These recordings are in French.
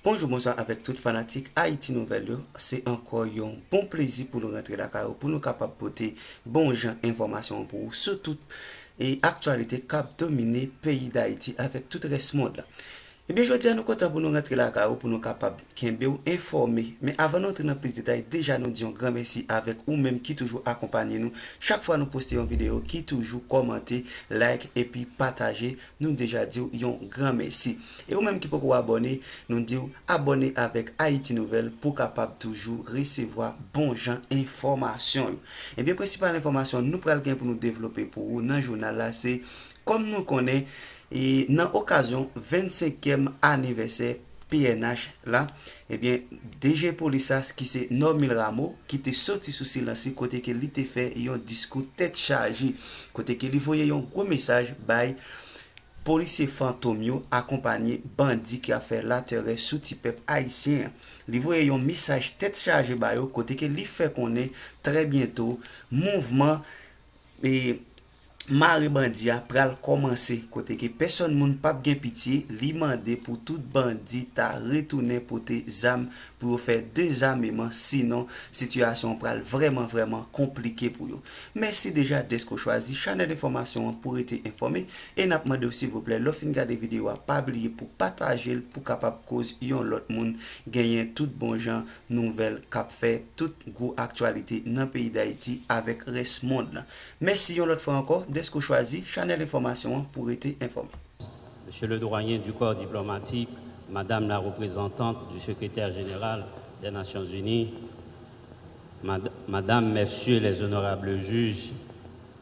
Bonjour, bonsoir avec tout fanatique Haïti Nouvelle. C'est encore un bon plaisir pour nous rentrer la carrière, pour nous capables de porter bon gens information pour vous, surtout et actualité cap dominer pays d'Haïti avec tout le reste monde là. Eh bien, je dis à nous content pour nous rentrer la carrière, pour nous capables de informer. Mais avant d'entrer dans plus de détails, déjà nous disons grand merci avec ou même qui toujours accompagne nous. Chaque fois nous postons une vidéo, qui toujours commenter, like et puis partager. Nous déjà disons un grand merci. Et ou même qui peut vous abonner, nous disons abonner avec Haïti Nouvelle pour capable toujours recevoir bon genre information. Et bien, principale information, nous prenons pour nous développer pour vous dans le journal là, c'est comme nous connaissons. Et dans l'occasion 25e anniversaire PNH là, eh bien, DG Polissas qui c'est Normil Rameau qui était sorti sous silence côté que lui était fait un discours tête chargée, côté que lui voyait un gros message by policier fantôme accompagné bandit qui a fait la terreur sous peuple haïtien. Lui voyait un message tête chargée by côté que lui fait qu'on est très bientôt mouvement et Marie Bandia pral commencer côté que personne moun pas bien pitié li mandé pour tout bandit à retourner porter zam pour faire désarmement sinon situation pral vraiment compliqué pour vous. Merci déjà d'être choisi channel d'information pour être informé et n'a demandé s'il vous plaît l'offre regarder vidéo pas oublier pour partager pour capable cause yon l'autre monde gagner tout bon gens nouvelle cap fait toute gros actualité dans pays d'Haïti avec reste monde. Merci yon l'autre fois encore d'être choisi channel d'information pour être informé. Monsieur le doyen du corps diplomatique, Madame la représentante du secrétaire général des Nations Unies, Madame, Messieurs les honorables juges,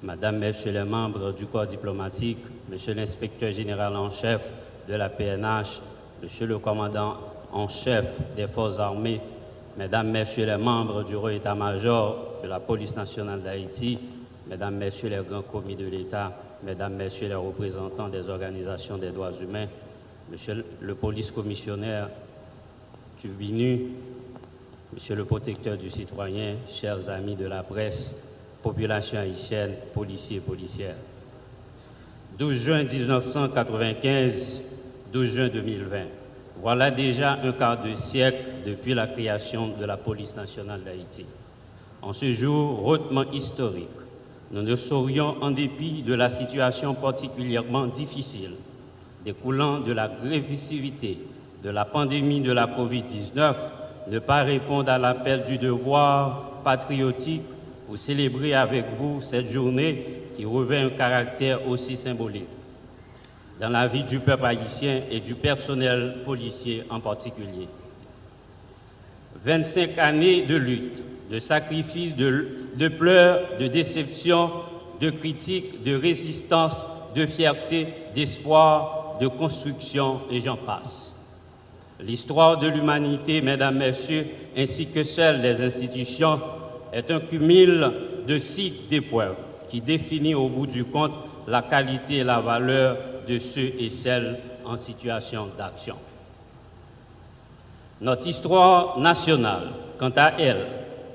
Madame, Messieurs les membres du corps diplomatique, Monsieur l'inspecteur général en chef de la PNH, Monsieur le commandant en chef des forces armées, Mesdames, Messieurs les membres du haut état-major de la police nationale d'Haïti, Mesdames, Messieurs les grands commis de l'État, Mesdames, Messieurs les représentants des organisations des droits humains, Monsieur le police commissionnaire Tubinu, Monsieur le protecteur du citoyen, chers amis de la presse, population haïtienne, policiers et policières. 12 juin 1995, 12 juin 2020. Voilà déjà un quart de siècle depuis la création de la police nationale d'Haïti. En ce jour hautement historique, nous ne saurions, en dépit de la situation particulièrement difficile découlant de la gravité de la pandémie de la COVID-19, ne pas répondre à l'appel du devoir patriotique pour célébrer avec vous cette journée qui revêt un caractère aussi symbolique dans la vie du peuple haïtien et du personnel policier en particulier. 25 années de lutte, de sacrifices, de pleurs, de déceptions, de critiques, de résistance, de fierté, d'espoir, de construction, et j'en passe. L'histoire de l'humanité, mesdames, messieurs, ainsi que celle des institutions, est un cumul de cycles d'épreuves qui définit au bout du compte la qualité et la valeur de ceux et celles en situation d'action. Notre histoire nationale, quant à elle,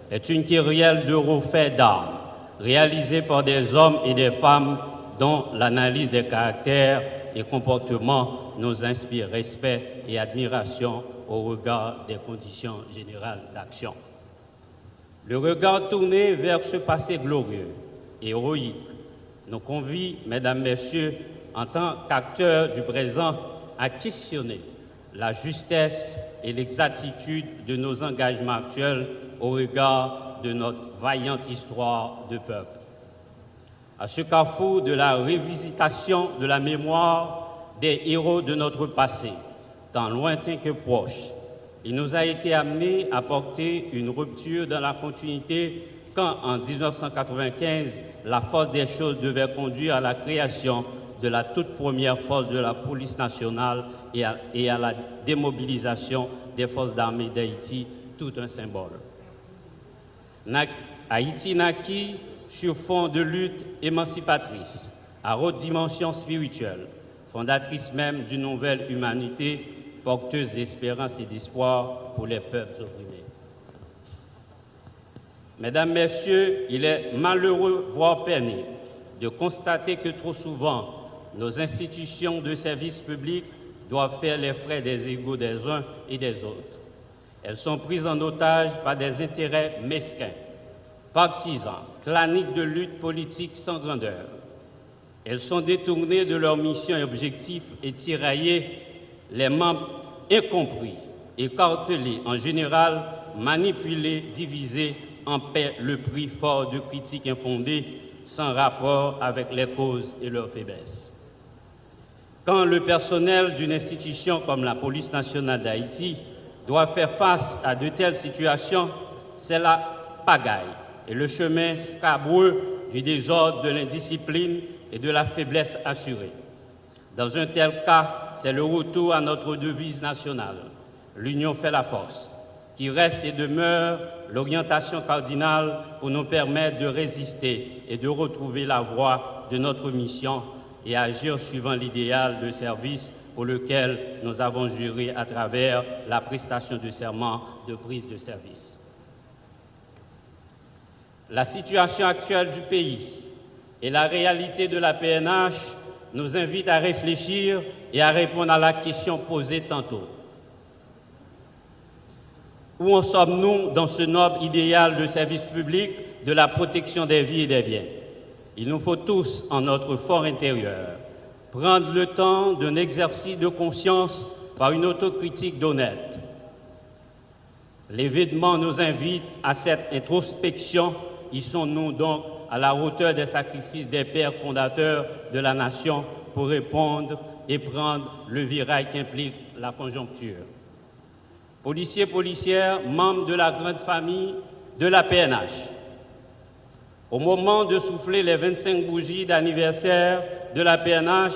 est une kyrielle de faits d'armes, réalisée par des hommes et des femmes dont l'analyse des caractères et comportements nous inspire respect et admiration au regard des conditions générales d'action. Le regard tourné vers ce passé glorieux et héroïque nous convie, mesdames, messieurs, en tant qu'acteurs du présent, à questionner la justesse et l'exactitude de nos engagements actuels au regard de notre vaillante histoire de peuple. À ce carrefour de la révisitation de la mémoire des héros de notre passé, tant lointain que proche, il nous a été amené à porter une rupture dans la continuité quand, en 1995, la force des choses devait conduire à la création de la toute première force de la police nationale et à la démobilisation des forces d'armée d'Haïti, tout un symbole. Haïti naquit sur fond de lutte émancipatrice, à haute dimension spirituelle, fondatrice même d'une nouvelle humanité, porteuse d'espérance et d'espoir pour les peuples opprimés. Mesdames, Messieurs, il est malheureux, voire peiné, de constater que trop souvent, nos institutions de service public doivent faire les frais des égos des uns et des autres. Elles sont prises en otage par des intérêts mesquins, partisans, claniques de lutte politique sans grandeur. Elles sont détournées de leur mission et objectifs et tiraillées, les membres incompris, écartelés en général, manipulés, divisés, en paient le prix fort de critiques infondées, sans rapport avec les causes et leurs faiblesses. Quand le personnel d'une institution comme la Police nationale d'Haïti doit faire face à de telles situations, c'est la pagaille et le chemin scabreux du désordre, de l'indiscipline et de la faiblesse assurée. Dans un tel cas, c'est le retour à notre devise nationale, l'union fait la force, qui reste et demeure l'orientation cardinale pour nous permettre de résister et de retrouver la voie de notre mission et agir suivant l'idéal de service pour lequel nous avons juré à travers la prestation de serment de prise de service. La situation actuelle du pays et la réalité de la PNH nous invitent à réfléchir et à répondre à la question posée tantôt. Où en sommes-nous dans ce noble idéal de service public de la protection des vies et des biens? Il nous faut tous, en notre fort intérieur, prendre le temps d'un exercice de conscience par une autocritique d'honnête. L'événement nous invite à cette introspection. Y sommes-nous donc à la hauteur des sacrifices des pères fondateurs de la nation pour répondre et prendre le virage qu'implique la conjoncture? Policiers, policières, membres de la grande famille de la PNH, au moment de souffler les 25 bougies d'anniversaire de la PNH,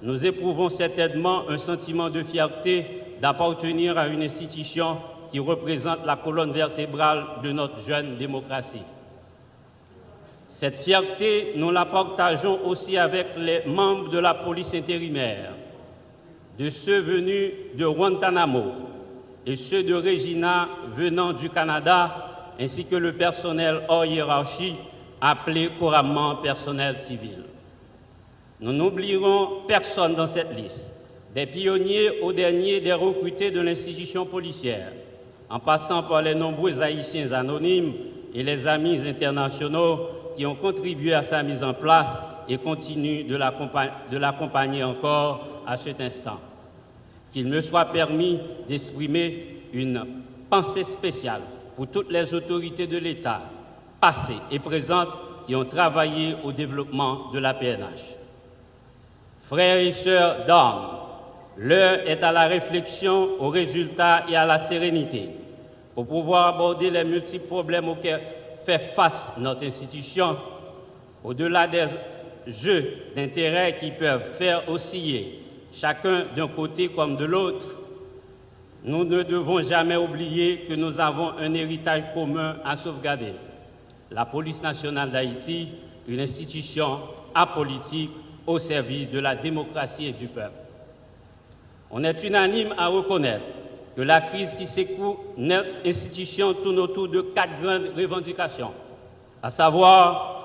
nous éprouvons certainement un sentiment de fierté d'appartenir à une institution qui représente la colonne vertébrale de notre jeune démocratie. Cette fierté, nous la partageons aussi avec les membres de la police intérimaire, de ceux venus de Guantanamo et ceux de Regina venant du Canada, ainsi que le personnel hors hiérarchie, appelé couramment personnel civil. Nous n'oublierons personne dans cette liste, des pionniers aux derniers des recrutés de l'institution policière, en passant par les nombreux Haïtiens anonymes et les amis internationaux qui ont contribué à sa mise en place et continuent de l'accompagner encore à cet instant. Qu'il me soit permis d'exprimer une pensée spéciale pour toutes les autorités de l'État, passées et présentes, qui ont travaillé au développement de la PNH. Frères et sœurs d'armes, l'heure est à la réflexion, aux résultats et à la sérénité pour pouvoir aborder les multiples problèmes auxquels fait face notre institution, au-delà des jeux d'intérêts qui peuvent faire osciller chacun d'un côté comme de l'autre. Nous ne devons jamais oublier que nous avons un héritage commun à sauvegarder. La Police nationale d'Haïti, une institution apolitique au service de la démocratie et du peuple. On est unanime à reconnaître que la crise qui secoue notre institution tourne autour de 4 grandes revendications, à savoir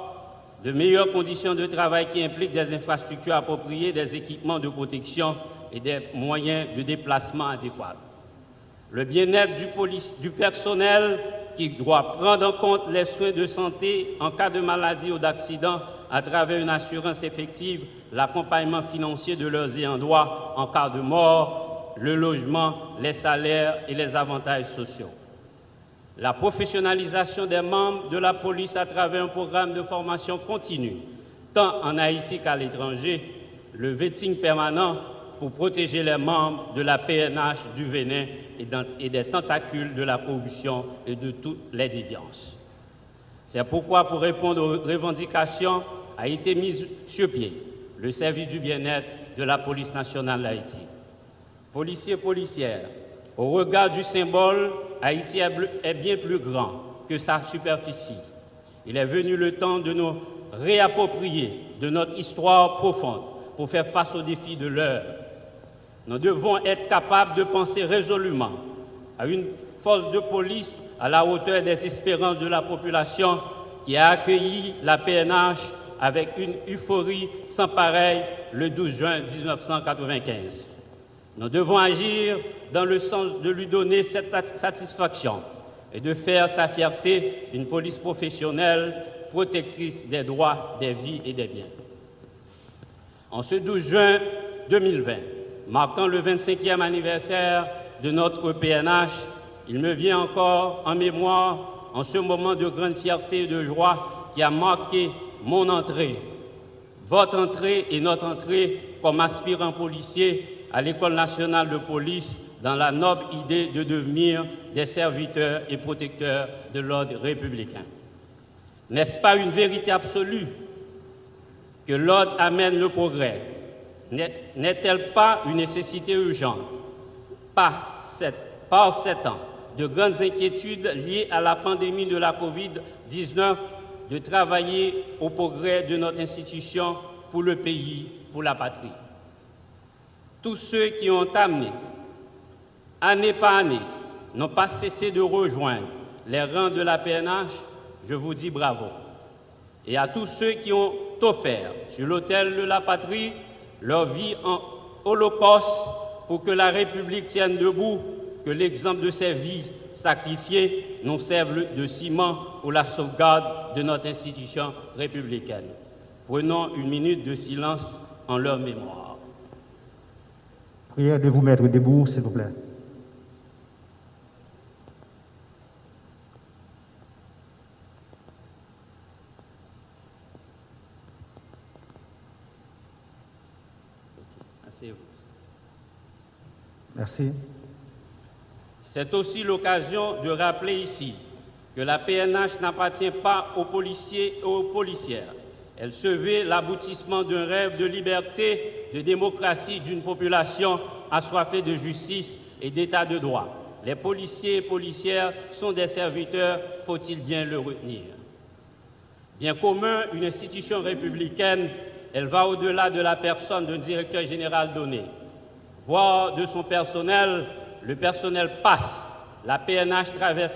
de meilleures conditions de travail qui impliquent des infrastructures appropriées, des équipements de protection et des moyens de déplacement adéquats. Le bien-être du personnel qui doit prendre en compte les soins de santé en cas de maladie ou d'accident à travers une assurance effective, l'accompagnement financier de leurs ayants droit en cas de mort, le logement, les salaires et les avantages sociaux. La professionnalisation des membres de la police à travers un programme de formation continue, tant en Haïti qu'à l'étranger, le vetting permanent pour protéger les membres de la PNH du venin et des tentacules de la corruption et de toutes les déviances. C'est pourquoi, pour répondre aux revendications, a été mis sur pied le service du bien-être de la police nationale d'Haïti. Policiers, policières, au regard du symbole, Haïti est bien plus grand que sa superficie. Il est venu le temps de nous réapproprier de notre histoire profonde pour faire face aux défis de l'heure. Nous devons être capables de penser résolument à une force de police à la hauteur des espérances de la population qui a accueilli la PNH avec une euphorie sans pareille le 12 juin 1995. Nous devons agir dans le sens de lui donner cette satisfaction et de faire sa fierté une police professionnelle, protectrice des droits, des vies et des biens. En ce 12 juin 2020, marquant le 25e anniversaire de notre PNH, il me vient encore en mémoire, en ce moment de grande fierté et de joie qui a marqué mon entrée, votre entrée et notre entrée comme aspirants policiers à l'École nationale de police dans la noble idée de devenir des serviteurs et protecteurs de l'ordre républicain. N'est-ce pas une vérité absolue que l'ordre amène le progrès? N'est-elle pas une nécessité urgente? Par 7 ans de grandes inquiétudes liées à la pandémie de la COVID-19, de travailler au progrès de notre institution pour le pays, pour la patrie. Tous ceux qui ont amené, année par année, n'ont pas cessé de rejoindre les rangs de la PNH, je vous dis bravo. Et à tous ceux qui ont offert sur l'autel de la patrie leur vie en holocauste pour que la République tienne debout, que l'exemple de ces vies sacrifiées nous serve de ciment pour la sauvegarde de notre institution républicaine. Prenons une minute de silence en leur mémoire. Prière de vous mettre debout, s'il vous plaît. Asseyez-vous. Merci. C'est aussi l'occasion de rappeler ici que la PNH n'appartient pas aux policiers et aux policières. Elle se veut l'aboutissement d'un rêve de liberté, de démocratie d'une population assoiffée de justice et d'état de droit. Les policiers et policières sont des serviteurs, faut-il bien le retenir. Bien commun, une institution républicaine, elle va au-delà de la personne d'un directeur général donné, voire de son personnel. Le personnel passe, la PNH traverse